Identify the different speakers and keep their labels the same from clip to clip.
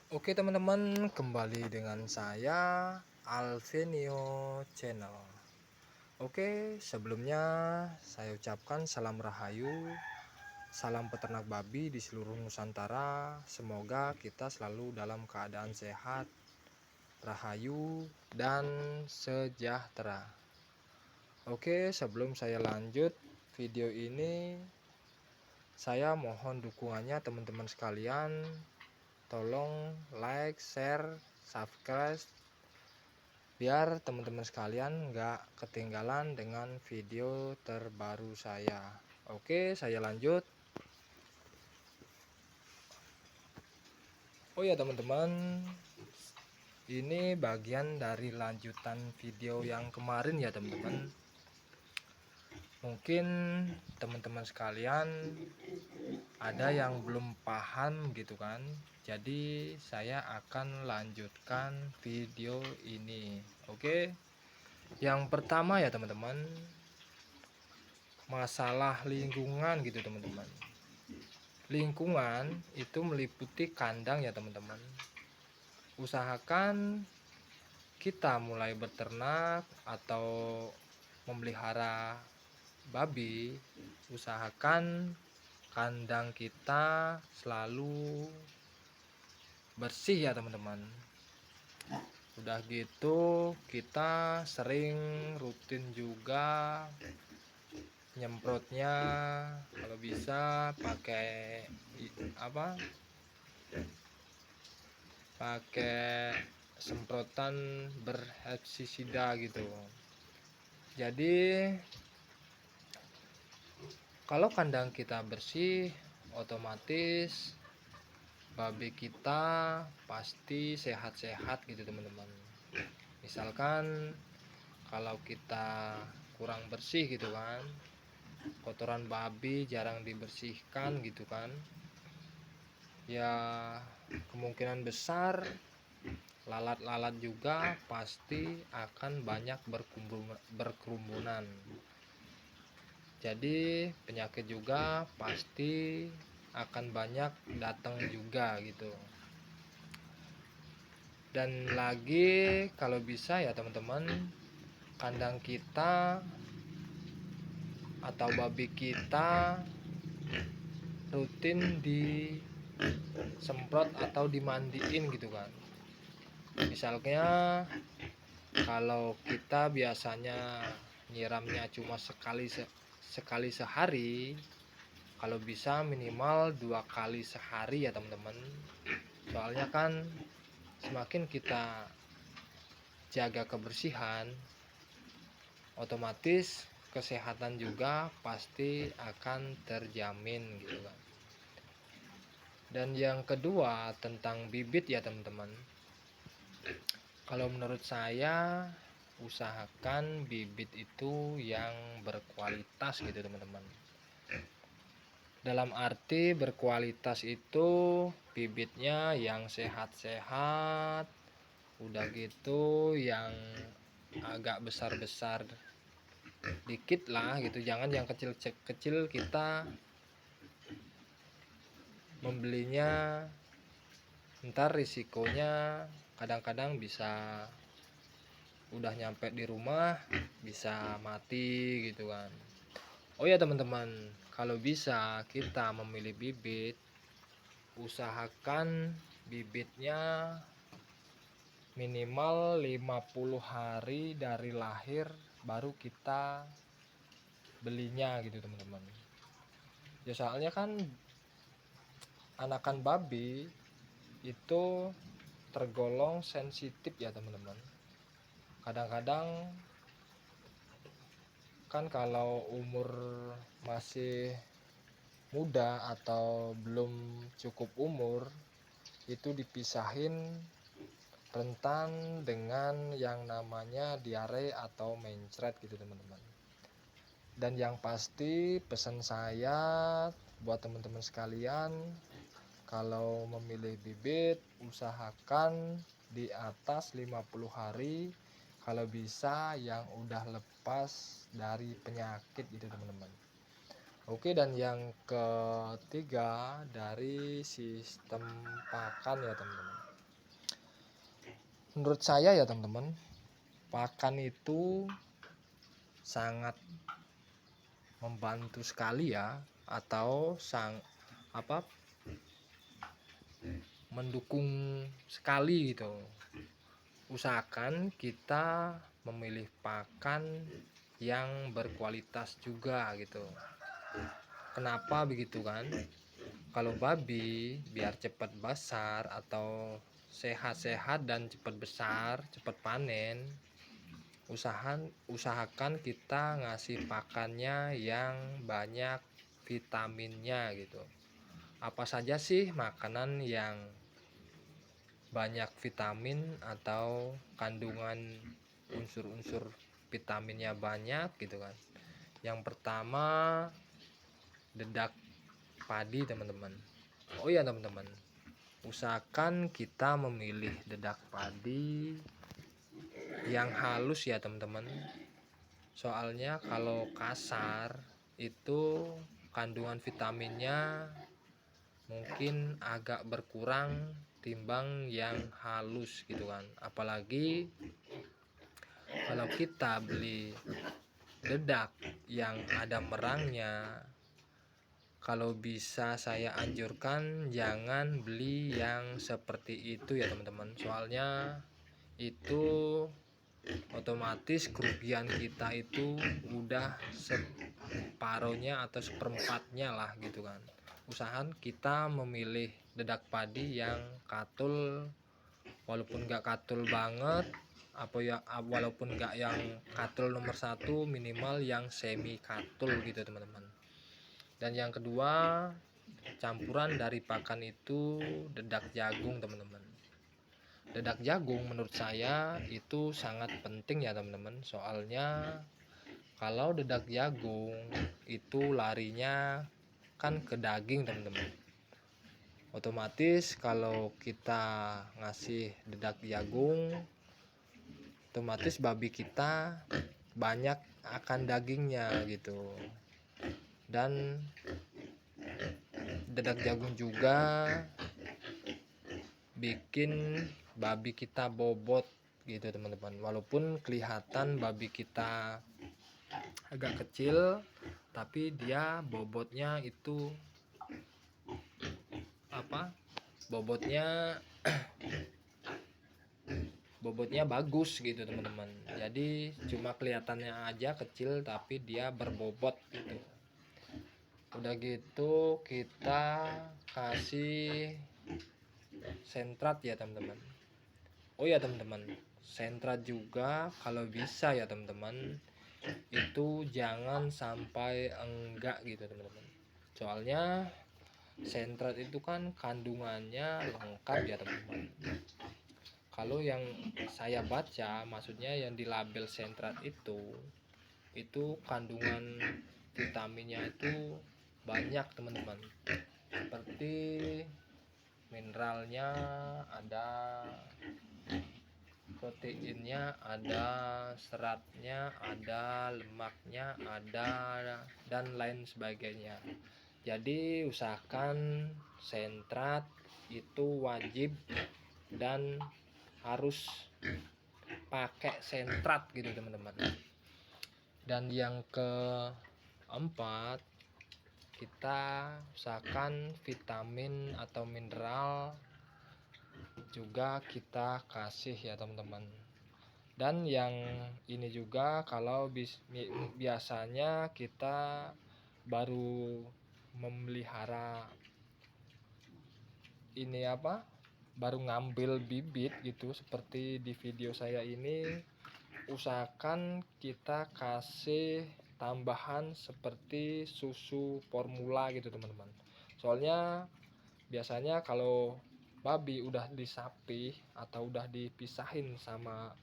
Speaker 1: Oke teman-teman, kembali dengan saya Alvenio Channel. Oke, sebelumnya saya ucapkan salam rahayu, salam peternak babi di seluruh Nusantara. Semoga kita selalu dalam keadaan sehat, rahayu, dan sejahtera. Oke, sebelum saya lanjut video ini, saya mohon dukungannya teman-teman sekalian. Tolong like, share, subscribe biar teman-teman sekalian nggak ketinggalan dengan video terbaru saya. Oke, saya lanjut. Oh ya teman-teman, ini bagian dari lanjutan video yang kemarin ya teman-teman. Mungkin teman-teman sekalian ada yang belum paham gitu kan. Jadi saya akan lanjutkan video ini. Oke. Yang pertama ya teman-teman, masalah lingkungan gitu teman-teman. Lingkungan itu meliputi kandang ya teman-teman. Usahakan kita mulai beternak atau memelihara babi, usahakan kandang kita selalu bersih ya teman-teman. Udah gitu kita sering rutin juga nyemprotnya, kalau bisa pakai pakai semprotan berherbisida gitu. Jadi kalau kandang kita bersih, otomatis babi kita pasti sehat-sehat gitu teman-teman. Misalkan kalau kita kurang bersih gitu kan, kotoran babi jarang dibersihkan gitu kan, ya kemungkinan besar lalat-lalat juga pasti akan banyak berkerumunan. Jadi penyakit juga pasti akan banyak datang juga gitu. Dan lagi kalau bisa ya teman-teman, kandang kita atau babi kita rutin disemprot atau dimandiin gitu kan. Misalnya kalau kita biasanya nyiramnya cuma sekali sehari, kalau bisa minimal 2 kali sehari ya teman-teman. Soalnya kan semakin kita jaga kebersihan, otomatis kesehatan juga pasti akan terjamin gitu kan. Dan yang kedua tentang bibit ya teman-teman. Kalau menurut saya usahakan bibit itu yang berkualitas gitu teman-teman. Dalam arti berkualitas itu bibitnya yang sehat-sehat, udah gitu yang agak besar-besar dikit lah gitu, jangan yang kecil-kecil. Kita membelinya ntar risikonya kadang-kadang bisa udah nyampe di rumah bisa mati gitu kan. Oh ya teman-teman, kalau bisa kita memilih bibit, usahakan bibitnya minimal 50 hari dari lahir baru kita belinya gitu teman-teman. Ya soalnya kan anakan babi itu tergolong sensitif ya teman-teman. Kadang-kadang kan kalau umur masih muda atau belum cukup umur itu dipisahin rentan dengan yang namanya diare atau mencret gitu teman-teman. Dan yang pasti pesan saya buat teman-teman sekalian, kalau memilih bibit usahakan di atas 50 hari, kalau bisa yang udah lepas dari penyakit gitu teman-teman. Oke, dan yang ketiga dari sistem pakan ya teman-teman. menurut saya ya teman-teman, pakan itu sangat membantu sekali ya, atau mendukung sekali gitu. Usahakan kita memilih pakan yang berkualitas juga gitu. Kenapa begitu kan? Kalau babi biar cepat besar atau sehat-sehat dan cepat besar, cepat panen, usahakan kita ngasih pakannya yang banyak vitaminnya gitu. Apa saja sih makanan yang banyak vitamin atau kandungan unsur-unsur vitaminnya banyak gitu kan? Yang pertama, dedak padi teman-teman. Oh ya teman-teman, usahakan kita memilih dedak padi yang halus ya teman-teman. Soalnya kalau kasar itu kandungan vitaminnya mungkin agak berkurang timbang yang halus gitu kan. Apalagi kalau kita beli dedak yang ada merangnya, kalau bisa saya anjurkan jangan beli yang seperti itu ya teman-teman. Soalnya itu otomatis kerugian kita itu udah separohnya atau seperempatnya lah gitu kan. Usahakan kita memilih dedak padi yang katul, walaupun nggak katul banget walaupun nggak yang katul nomor 1, minimal yang semi katul gitu teman-teman. Dan yang kedua, campuran dari pakan itu dedak jagung teman-teman. Dedak jagung menurut saya itu sangat penting ya teman-teman. Soalnya kalau dedak jagung itu larinya kan ke daging teman-teman. Otomatis kalau kita ngasih dedak jagung, otomatis babi kita banyak akan dagingnya gitu. Dan dedak jagung juga bikin babi kita bobot gitu teman-teman. Walaupun kelihatan babi kita agak kecil, tapi dia bobotnya itu bobotnya bagus gitu teman-teman. Jadi cuma kelihatannya aja kecil tapi dia berbobot gitu. Udah gitu kita kasih sentrat ya teman-teman. Oh ya teman-teman, sentrat juga kalau bisa ya teman-teman, itu jangan sampai enggak gitu teman-teman. Soalnya sentrat itu kan kandungannya lengkap ya teman-teman. Kalau yang saya baca, maksudnya yang di label sentrat itu kandungan vitaminnya itu banyak teman-teman. Seperti mineralnya ada, proteinnya ada, seratnya ada, lemaknya ada, dan lain sebagainya. Jadi usahakan sentrat itu wajib dan harus pakai sentrat gitu teman-teman. Dan yang keempat, kita usahakan vitamin atau mineral juga kita kasih ya teman-teman. Dan yang ini juga, kalau biasanya kita baru memelihara baru ngambil bibit gitu seperti di video saya ini, usahakan kita kasih tambahan seperti susu formula gitu teman-teman. Soalnya biasanya kalau babi udah disapih atau udah dipisahin sama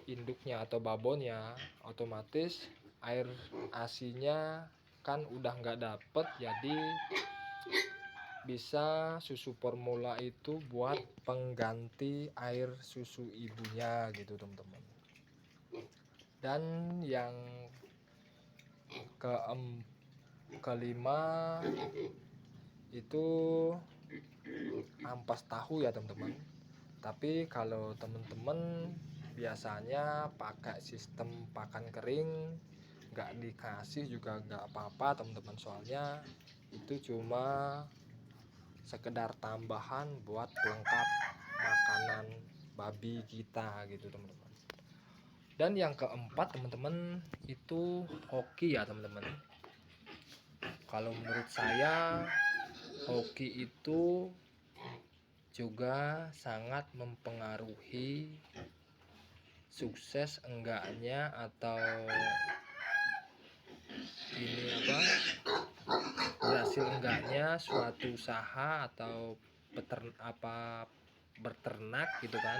Speaker 1: induknya atau babonnya, otomatis air asinya kan udah nggak dapet. Jadi bisa susu formula itu buat pengganti air susu ibunya gitu teman-teman. Dan yang kelima itu ampas tahu ya teman-teman. Tapi kalau teman-teman biasanya pakai sistem pakan kering, nggak dikasih juga nggak apa-apa teman-teman, soalnya itu cuma sekedar tambahan buat pelengkap makanan babi kita gitu teman-teman. Dan yang keempat teman-teman, itu hoki ya teman-teman. Kalau menurut saya hoki itu juga sangat mempengaruhi sukses enggaknya atau berhasil enggaknya suatu usaha atau berternak gitu kan.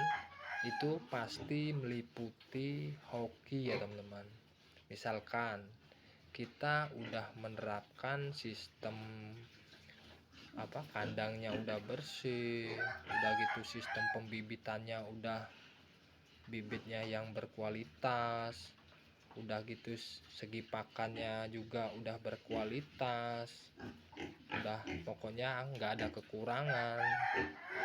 Speaker 1: Itu pasti meliputi hoki ya teman-teman. Misalkan kita udah menerapkan sistem kandangnya udah bersih, udah gitu sistem pembibitannya udah bibitnya yang berkualitas, udah gitu segi pakannya juga udah berkualitas, udah pokoknya nggak ada kekurangan,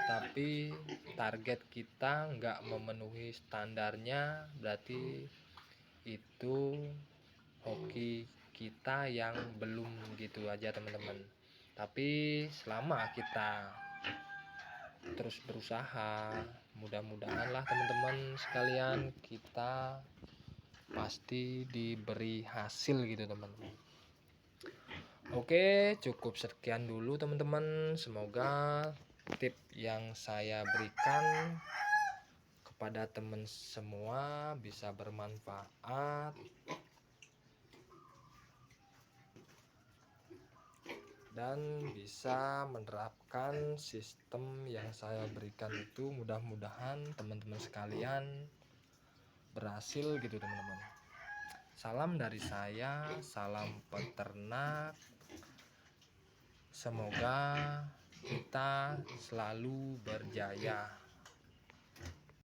Speaker 1: tapi target kita nggak memenuhi standarnya, berarti itu hoki kita yang belum gitu aja teman-teman. Tapi selama kita terus berusaha, mudah-mudahan lah teman-teman sekalian, kita pasti diberi hasil gitu teman-teman. Oke, cukup sekian dulu teman-teman. Semoga tip yang saya berikan kepada teman semua bisa bermanfaat dan bisa menerapkan sistem yang saya berikan itu. Mudah-mudahan teman-teman sekalian berhasil gitu teman-teman. Salam dari saya, salam peternak. Semoga kita selalu berjaya.